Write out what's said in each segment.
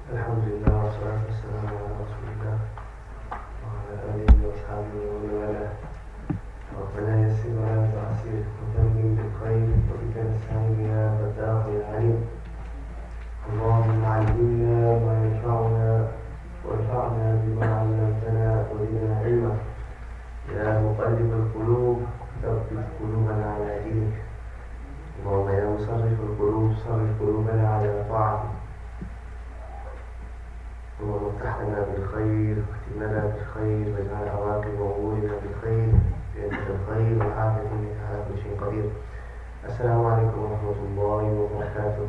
الحمد لله والصلاة والسلام على رسول الله وعلى آله وأصحابه ومن والاه. ربنا يسر ولا تعسر وتمم بالخير وبك نستعين يا فتاح يا عليم. اللهم علمنا ما ينفعنا وانفعنا بما علمتنا وزدنا علما. يا مقلب القلوب ثبت قلوبنا على دينك. اللهم يا مصرف القلوب صرف قلوبنا على طاعتك. اللهم افتح لنا بالخير واختم لنا بالخير واجعل عواقب امورنا بالخير بيدك الخير والعافيه انك على كل شيء قدير. السلام عليكم ورحمه الله وبركاته.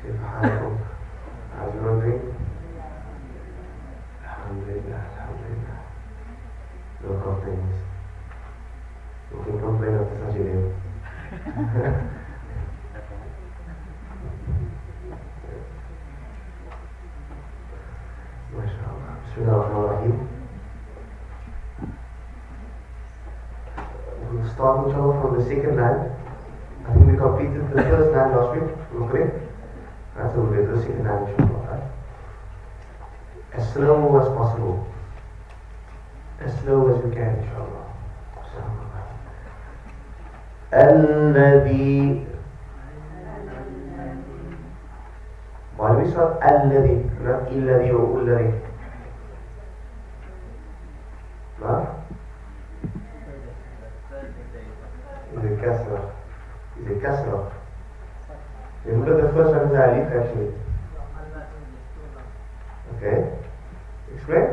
كيف حالكم؟ عاجبون بي؟ الحمد لله الحمد لله. No complaints. You can complain after such a day. MashaAllah. Bismillahirrahmanirrahim. We'll start inshallah from the second line. I think we completed the first line last week. Okay? Right, so we'll get to the second line inshallah. Right? As slow as possible. As slow as we can inshallah. الذي Why do we start الذي not الذي or الذي? Huh? Is it kasra? Is it kasra? Remember the first one is alif actually. Okay? Explain?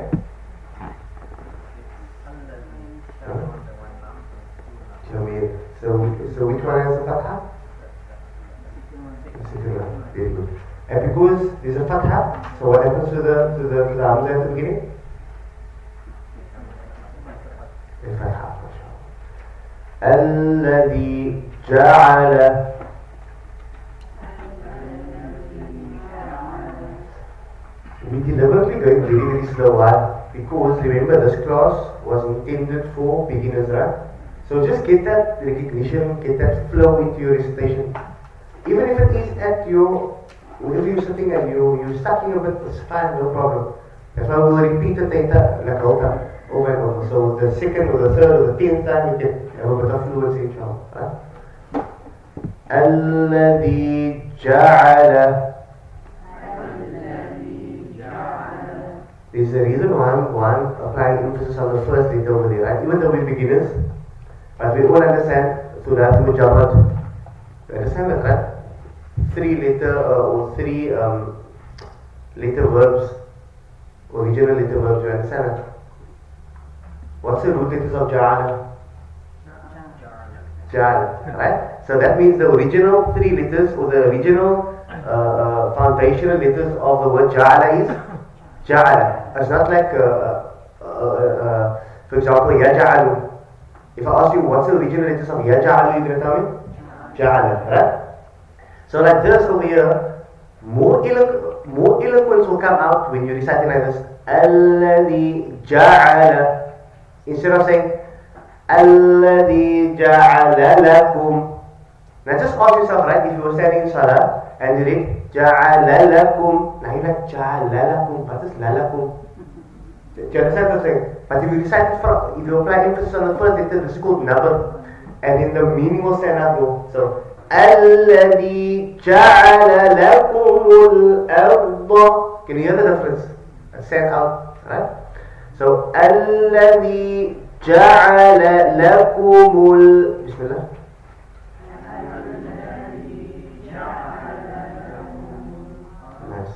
So which one has a fatha? The second one. Very good. And because there's a fatha, so what happens to the hamza at the beginning? A fatha. الذي جعل. We deliberately going very slow. Why? Because remember this class was intended for beginners, right? So just get that recognition, get that flow into your recitation. Even if it is at your, wherever you're sitting and you're stucking a bit, it's fine, no problem. That's why we'll repeat it later, like all time, over and over. So the second or the third or the 10th time, you can have a bit of fluency inshallah. Right? الذي جعل. There's a reason why I'm applying emphasis on the first letter over there, right? Even though we're beginners, but we all understand Thulat Mujarrad. You understand that, right? 3 letter or 3 letter verbs, original letter verbs, you understand that? What's the root letters of Ja'ala? Ja'ala, right? So that means the original 3 letters or the original foundational letters of the word Ja'ala is Ja'ala. It's not like, for example, Yaja'alu. If I ask you what's the original letters of Yaja'alu, you're going to tell me? Ja'ala, right? So like this over here, more eloquence will come out when you recite it like this. Alladhi Ja'ala. Instead of saying, Alladhi Ja'ala lakum. Now just ask yourself, right, if you were standing in Salah and you read Ja'ala lakum. Now you're like, Ja'ala lakum. What is lalakum? Do you understand what I'm saying? But if you recite it from, if you apply emphasis on the first letter, this is called number, and then the meaning will stand out more. So, الذي جعل لكم الأرض. Can you hear the difference? It stands out, right? So, الذي جعل لكم Bismillah. Nice.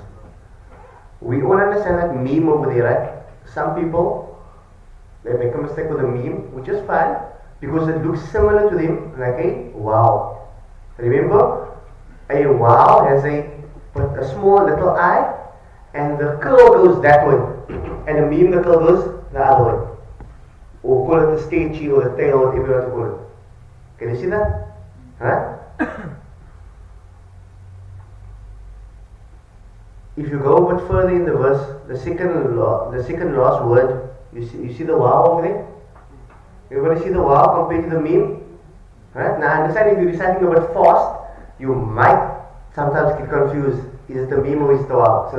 We all understand that meme over there, right? Some people, they make a mistake with a meme, which is fine, because it looks similar to them, like a wow. Remember, a wow has a small little eye, and the curl goes that way, and a meme, the curl goes the other way. Or call it the stagey or the tail, whatever you want to call it. Can you see that? Huh? If you go a bit further in the verse, the second last word, you see the wow over there? Everybody see the wow compared to the meme? Right? Now I understand if you're reciting a bit fast, you might sometimes get confused. Is it the meme or is it the wow? So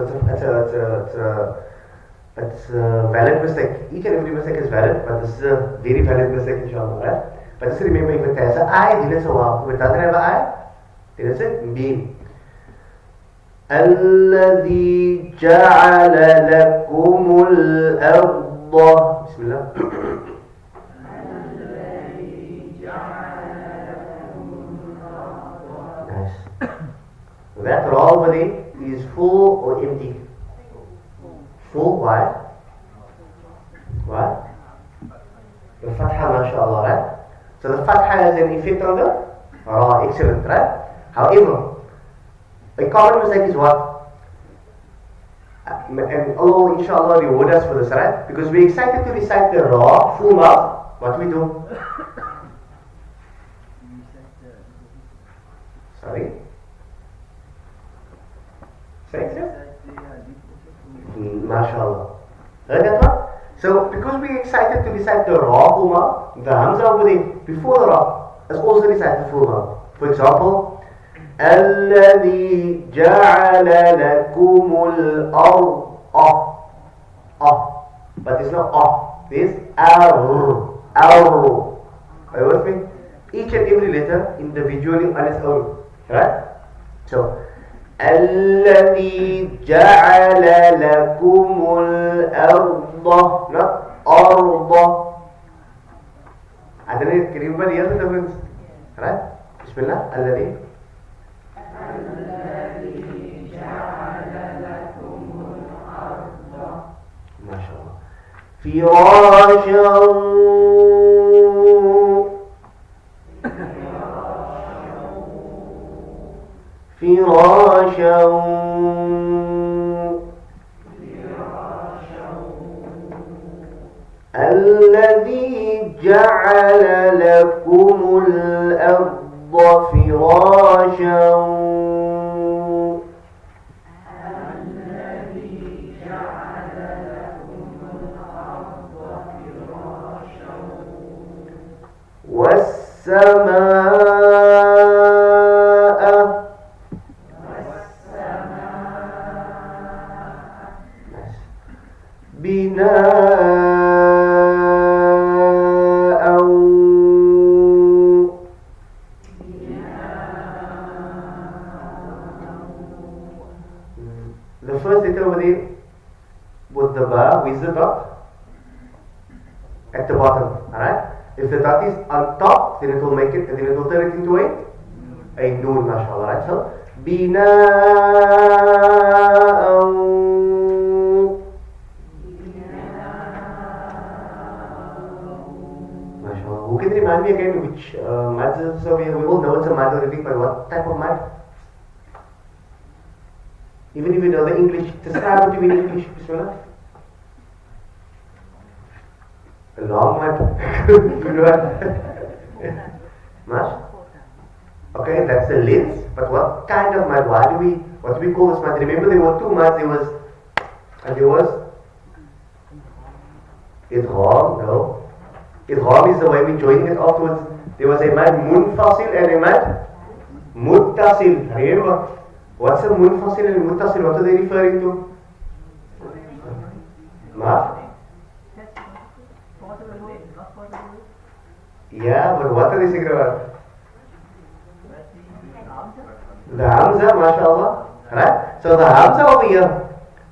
it's a valid mistake. Each and every mistake is valid, but this is a very valid mistake, inshallah. Right? But just remember, if it has an eye, then it's a wow. If it doesn't have an eye, then it's a meme. الذي جعل لكم الأرض بسم الله Nice. So that ra over there is full or empty? Full. Why? Why? The fatha, mashallah, right? So the fatha has an effect on the ra. Excellent, right? However, a common mistake is what? And Allah, inshallah, reward us for this, right? Because we're excited to recite the ra full mouth. What do we do? Sorry? Say it, sir? MashaAllah. Heard that one? So, because we're excited to recite the ra full mouth, the hamza over there, before the ra, is also recited full mouth. For example, الذي جعل لكم الأرض but there's no there's ar. Are you with me? Each and every letter individually on its own, right? So الذي جعل لكم الأرض, not أرض. I don't know, can anybody hear the difference? Right? Bismillah. الذي فراشا الذي جعل لكم الأرض فراشا The first letter over there with the ba, with the dot at the bottom, alright? If the dot is on top, then it will make it, and then it will turn it into a noon, mashallah, right? So, mashallah. Who can remind me again which mad is? So we all know it's a mad already, but what type of mad? Even if you know the English, describe it to me in English, bismillah. A long mad. You know what? Mash? Okay, that's the length. But what kind of mad? What do we call this mad? Remember there were two mads. There was idgham. No, idgham is the way we join it afterwards. There was a mad munfasil and a mad muttasil. Remember? What's a munfasil and muttasil? What are they referring to? Maaf? Yeah, but what are they saying about? The Hamza, mashallah. Right? So the Hamza over here,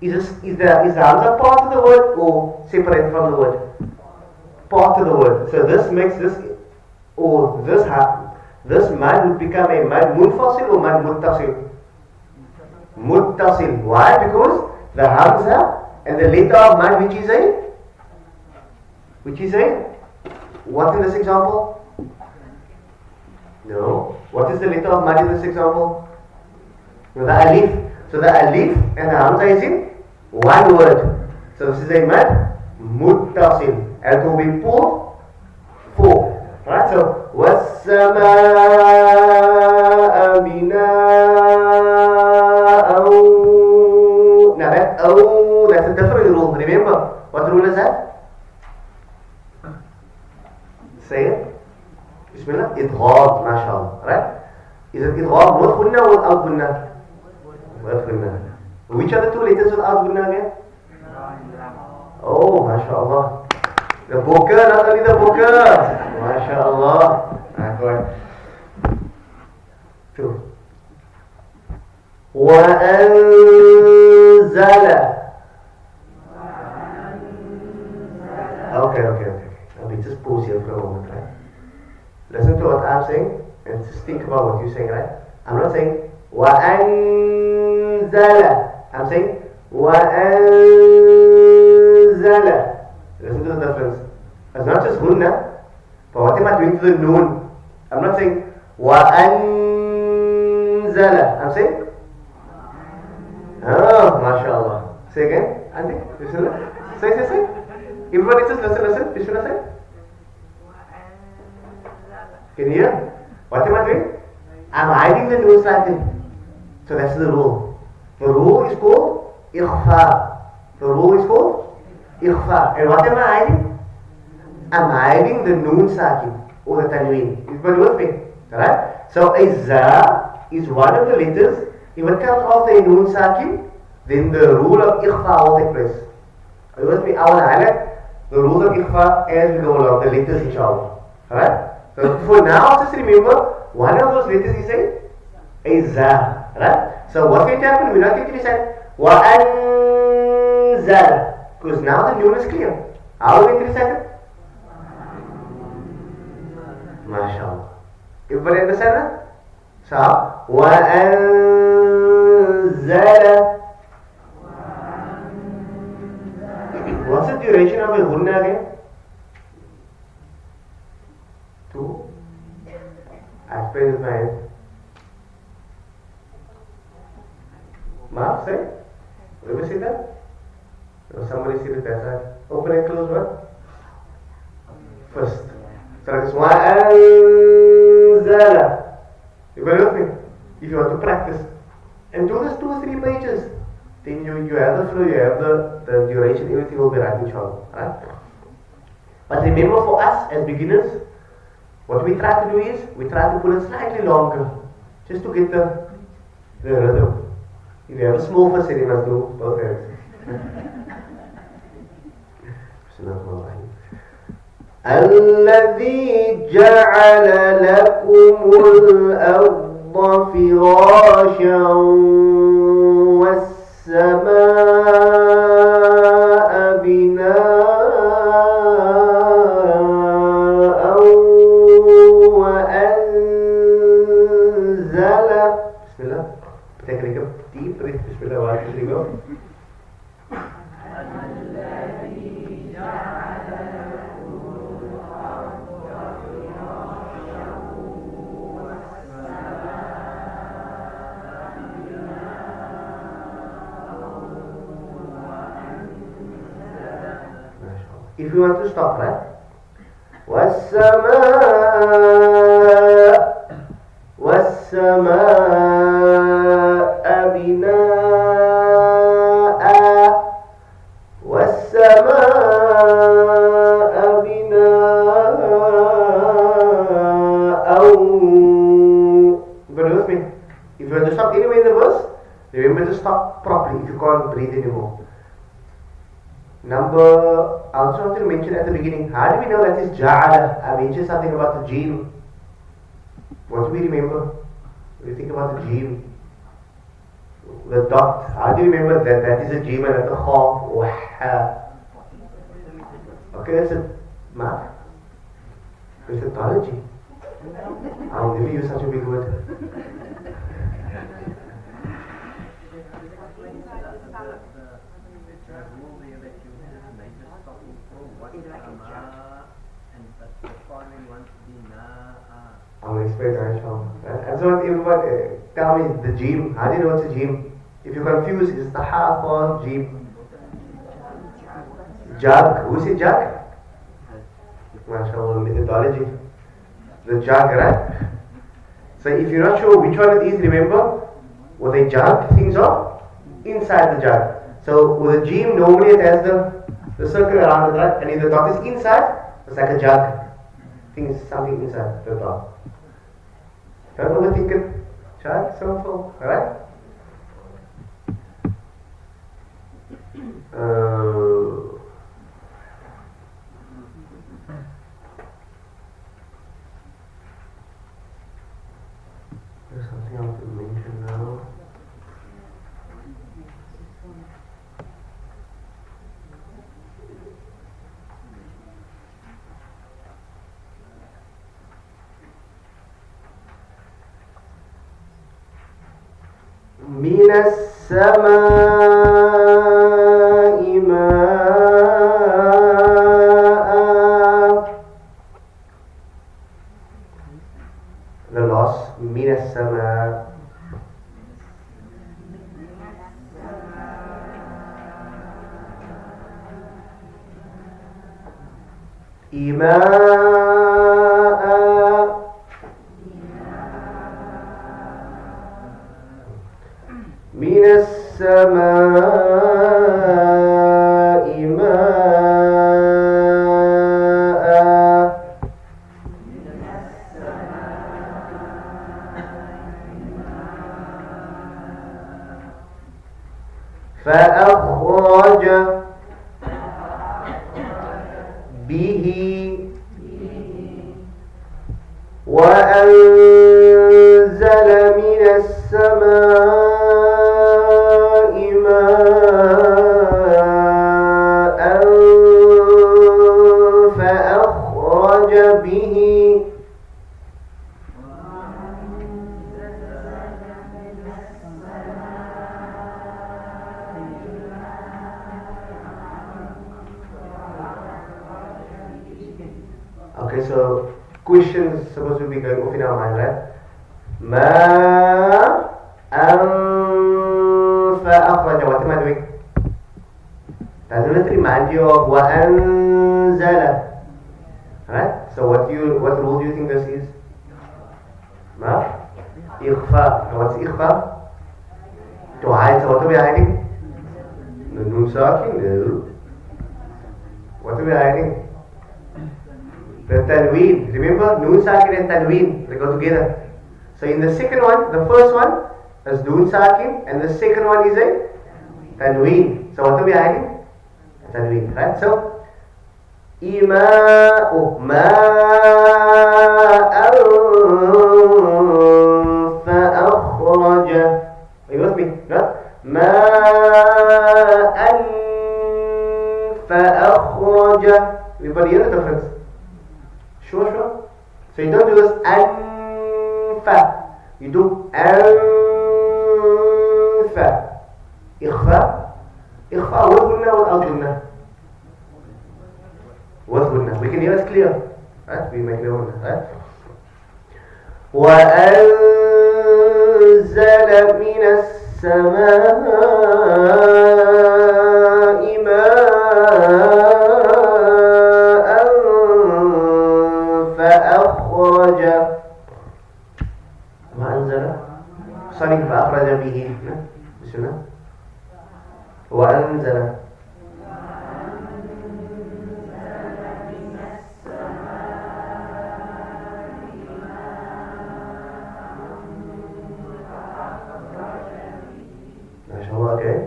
is the Hamza part of the word or separate from the word? Part of the word. So this makes this, or this mad would become a mad munfasil or mad muttasil? Muttasil. Why? Because the Hamza and the letter of mad, which is a Which is a, what in this example? No. What is the letter of mad in this example? No, the alif. So the alif and the hamza is in one word. So this is a mad muttasil. And it will be pulled four. Right? So وَالسَّمَاءَ بِنَاءً. Now that oh, that's a different rule. Remember, what rule is that? Say it. Bismillah. Idgham, mashallah. Right? Is it idgham with gunna or without gunna? With gunna. Which are the two letters without gunna again? Oh, mashallah. The boker, not only the boker. MashaAllah. Go ahead. Two. وَأَنزَلَ. Okay. Now we just pause here for a moment, right? Listen to what I'm saying and just think about what you're saying, right? I'm not saying وَأَنزَلَ. I'm saying وَأَنزَلَ. Listen to the difference. It's not just gunna, but what am I doing to the noon? I'm not saying وَأَنزَلَ. I'm saying oh, mashallah. Say again, Auntie. Bismillah. Say. Everybody just listen. Bismillah, say. Can you hear? What am I doing? I'm hiding the noon slightly. So that's the rule. The rule is called Iqra. And what am I hiding? I'm hiding the noon sakin or the tanween. Everybody with me? Alright? So a za is one of the letters. If it comes after a noon sakin, then the rule of ikhfa will take place. Are you with me? I will highlight the rules of ikhfa as we go along, the letters inshallah. Alright? So for now, just remember, one of those letters is a za. Right? So what's going to happen? We're not going to recite وَأَنزَلَ, because now the noon is clear. How are we going to recite it? MashaAllah. Everybody understand that? So, وَأَنزَلَ. What's the duration of a gunna again? 2. I explained with my hand. Mark, say? Let me see that. No, somebody see the that side. Open and close one. First. So like this. وَأَنزَلَ. You better with me. If you want to practice. And do this 2 or 3 pages. Then you have the flow, you have the duration, everything will be right inshallah. Right? But remember, for us as beginners, what we try to do is, we try to put it slightly longer. Just to get the rhythm. If you have a small facility, you must do both hands. الذي جعل لكم الأرض فراشا والسماء بناء وأنزل. بسم الله. Take a deep breath. Bismillah. One, two, three, go. If you want to stop, right? والسماء بناء والسماء بناء. But with me, if you want to stop anyway in the verse, remember to stop properly if you can't breathe anymore. I also want to mention at the beginning, how do we know that is ja'ala? I mentioned something about the jim. What do we remember? When you think about the jim, the dot, how do you remember that that is a jim and that's a kha or ha? Okay, that's a math. Methodology. I'll never use such a big word. and but the following one to be na'a. I'm going to explain that, inshallah. And so, everybody, tell me the jim. How do you know what's a jim? If you're confused, it's the half or jim. Jug. Who said jug? MashaAllah, methodology. The jug, right? So if you're not sure which one it is, remember, with a jug, things are inside the jug. So with a jim, normally it has the circle around it, right? And if the dot is inside, it's like a jug. Things, something inside the dot. Don't overthink it. Jug, simple, alright? There's something I want to mention now. من السماء ماء. The loss من السماء. إماء. من السماء ماء. فأخرج به وأنزل من السماء ماء فأخرج به Okay, so questions supposed to be going off in our mind, right? ما فأخرج. What am I doing? Doesn't it remind you of وأنزل? Right? So what rule do you think this is? Ma? Iqra. What's Iqra? To hide. So what are we hiding? The Nun Sakin? No. What are we hiding? The Tanween. Remember? Nun Sakin and Tanween. They go together. So in the second one, the first one is Nun Sakin and the second one is a Tanween. So what are we hiding? Tanween. Right? So إماء ماء فأخرج. Are you with me? No? ماء فأخرج. Everybody hear the difference? Sure. So you don't do this أنف. You do أنف. إخفاء with غنة without غنة. With غنة. We can hear it clear. Right? We make it غنة. Right? وأنزل من السماء ماء فأخرج. وأنزل صنع فأخرج به. بسم الله. وأنزل MashaAllah, okay.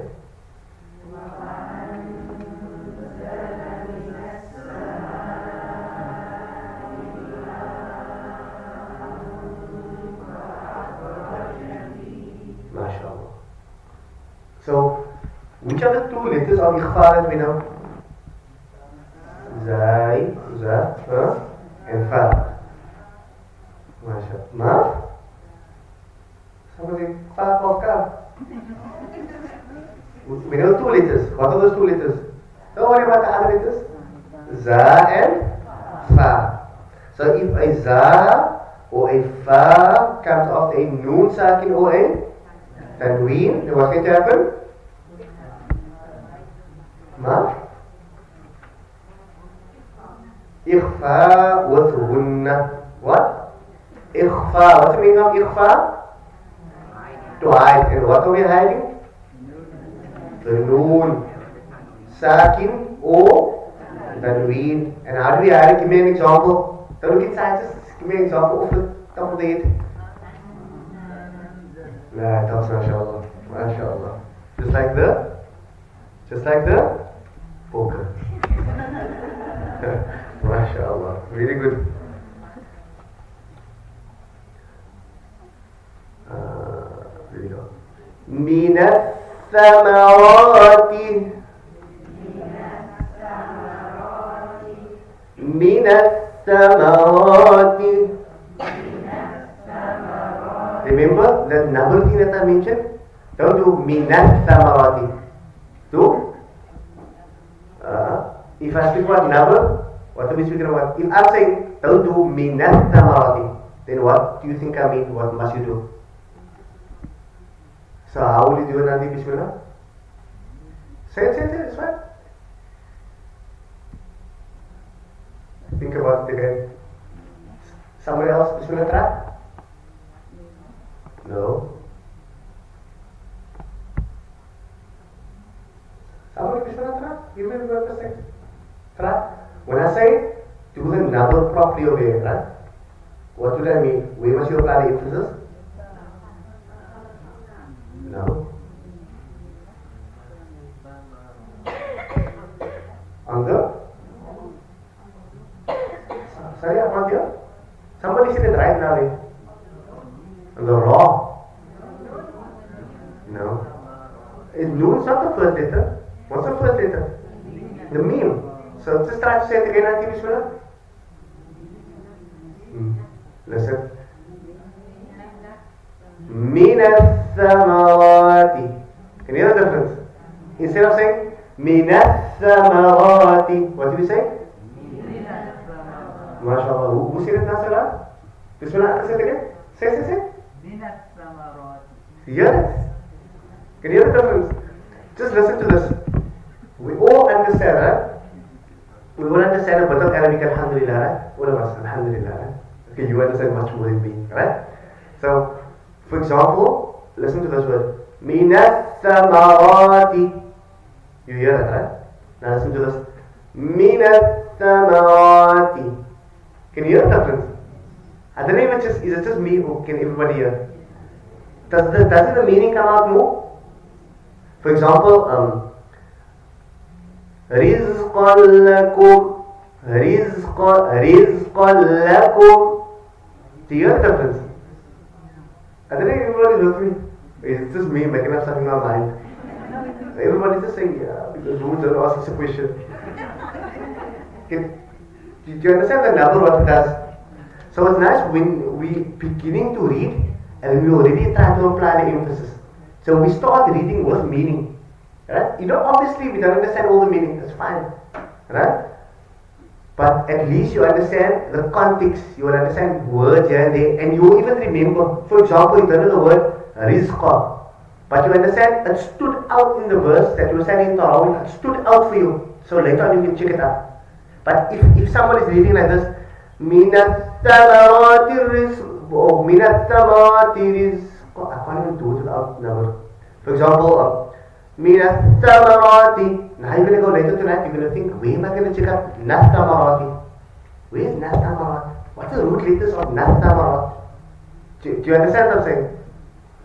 MashaAllah. So, which are the two letters of Iqra that we know? Zai, Za, and Fa. MashaAllah. Ma? Somebody, Fa, Qaf, Kaf. We know two letters. What are those two letters? Don't worry about the other letters. za and fa. So if a za or a fa comes after a noon sakin or a tanween, then what's going to happen? Ma? Ikhfa with gunna. What? Ikhfa. What's the meaning of ikhfa? To hide. And what are we hiding? The noon sakin or tanween. And how do we hide it? Give me an example. Don't look inside, just give me an example off the top of the head. Nah, that's mashallah. MashaAllah. Just like the poker. MashaAllah. Very good. Very good. Minat Thamarati. Minat Thamarati. Remember the number thing that I mentioned? Don't do minat Thamarati. Do? If I speak about number, what are we speaking about? If I'm saying don't do minat Thamarati, then what do you think I mean? What must you do? So how will you do it, Nandi? Bismillah? Say it, it's fine. Think about it again. Somebody else, Bismillah, try? No. Somebody, Bismillah, try? Give me the second. Try. When I say do the number properly over here, right? What do I mean? Where must you apply the emphasis? No. On the? Sorry, I'm not here. Somebody said it right now. On the raw. No. Is noon not the first letter? What's the first letter? The meme. So just try to say it again, Auntie Bismillah. Listen. Minat Thamarati. Can you hear the difference? Instead of saying Minat Thamarati, what do we say? MashaAllah. Who said it now, Salah? Bismillah, say it again. Say. Minat Thamarati. Hear it? Can you hear the difference? Just listen to this. We all understand, right? We all understand a bit of Arabic, alhamdulillah, right? All of us, alhamdulillah, right? Okay, you understand much more than me, right? So, for example, listen to this word. Minat Thamarati. You hear that, right? Now listen to this. Minat Thamarati. Can you hear the difference? I don't know if is it just me or can everybody hear? Doesn't the meaning come out more? For example, Rizqan lakum. Rizqan lakum. Do you hear the difference? I don't know if everybody is with me. It's just me making up something in my mind. Everybody's just saying, yeah, because who don't ask us a question. Do you understand the number what it does? So it's nice when we beginning to read and we already try to apply the emphasis. So we start reading with meaning. Right? You know, obviously we don't understand all the meaning, that's fine. Right? But at least you understand the context, you will understand words here and there, and you will even remember. For example, you don't know the word rizqa, but you understand it stood out in the verse that you were saying in Tarawih, it stood out for you. So later on you can check it out. But if someone is reading like this, Minat Thamarati rizq, or Minat Thamarati rizq, I can't even do it without number. For example, Minat Thamarati. Now you're going to go later tonight, you're going to think, where am I going to check out Nat Thamarati? Where is Nat Thamarati? What's the root letters of Nat Thamarati? Do you understand what I'm saying?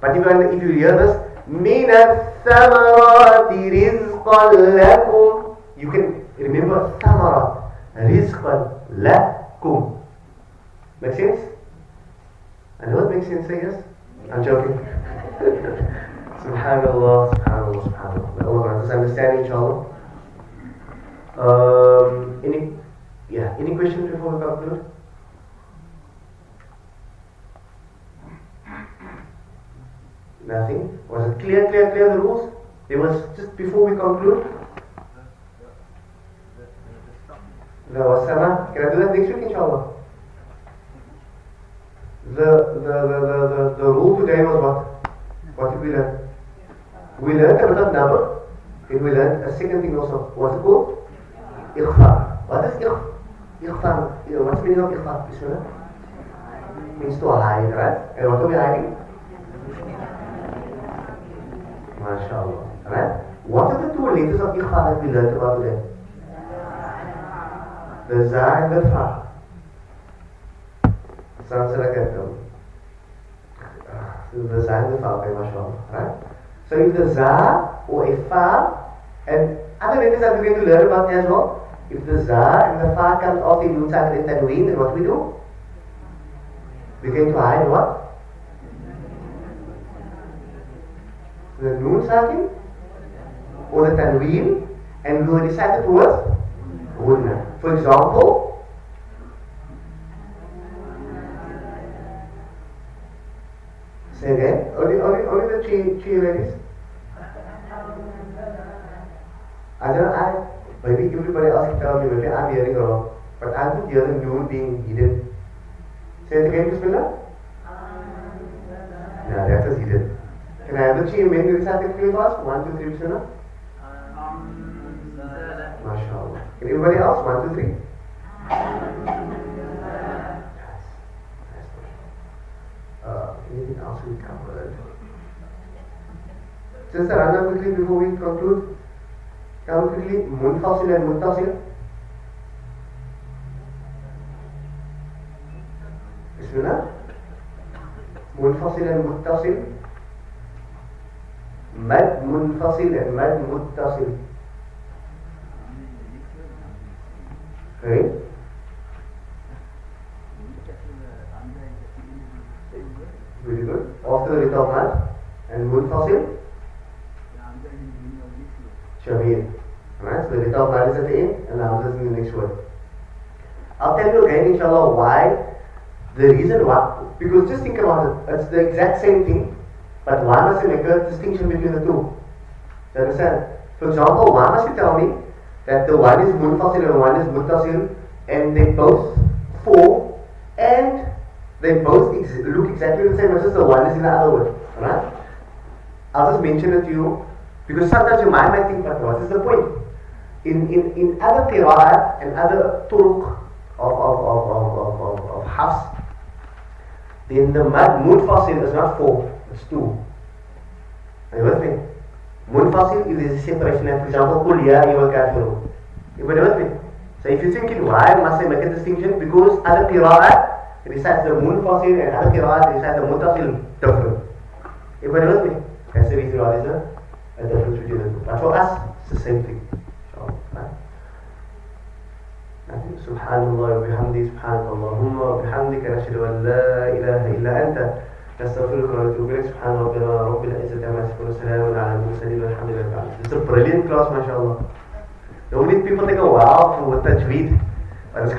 But if you hear this, Minat Thamarati rizqan lakum, you can remember Thamarat, rizqan lakum. Make sense? I know it makes sense, say yes? I'm joking. Subhanallah, subhanallah, subhanallah. May Allah grant us understanding, inshallah. Any questions before we conclude? Nothing? Was it clear the rules? It was just before we conclude? The wasama. Can I do that next week, inshallah? The rule today was what? What did we learn? We learned a bit of number. Then we learned a second thing also. What's it called? Iqra. What is Iqra? What's the meaning of Iqra? Bismillah? Means to hide, right? And what are we hiding? MashaAllah. Right? What are the two letters of Iqra that we learned about today? The za and the fa. Sounds like a the za and the fa, okay, mashallah, right? So if the za or a fa, and other letters that we're going to learn about as well, if the za and the fa comes off in Mizan and tanween, then what we do? We're going to hide what? The noon sakin or the tanween, and we will recite the words gunna. For example, say again, only the three ladies. I don't know, maybe everybody else can tell me, maybe I'm hearing wrong, but I could hear the noon being hidden. Say it again, Bismillah. Yeah, that was hidden. Can I have the three men recite it for you first? 1, 2, 3, Bismillah. MashaAllah. Can everybody else? 1, 2, 3. Anything else we covered? Just a run quickly before we conclude. Come quickly, munfasil and muttasil. Bismillah. Munfasil and muttasil. Mad munfasil and mad muttasil. Okay. Very good. After the letter of mad and munfasil. Shamir. Alright, so the letter of mad is at the end and the hamza is in the next word. I'll tell you again, inshallah, why. The reason why. Because just think about it. It's the exact same thing. But why must you make a distinction between the two? You understand? For example, why must you tell me that the one is munfasil and one is muttasil, and they both fall and they both look exactly the same, versus the one is in the other word. Alright? I'll just mention it to you because sometimes you might think, but what is the point? In other qira'at and other turuq of hafs, then the munfasil is not 4, it's 2. Are you with me? Munfasil is a separation, and for example, Qul ya ayyuhal kafirun. You with me? So if you're thinking, why must I make a distinction? Because other qira'at recites the munfasil and other qira'at recite the muttasil different. You with me? That's the reason why there's a difference between the two. But for us, it's the same thing. سبحان الله وبحمده سبحانك اللهم وبحمدك نشهد أن لا إله إلا أنت نستغفرك ونتوب إليك سبحان ربنا رب العزة عما يصفون وسلام على المرسلين والحمد لله رب العالمين. It's a brilliant class, mashallah. Normally people take a while with tajweed, but it's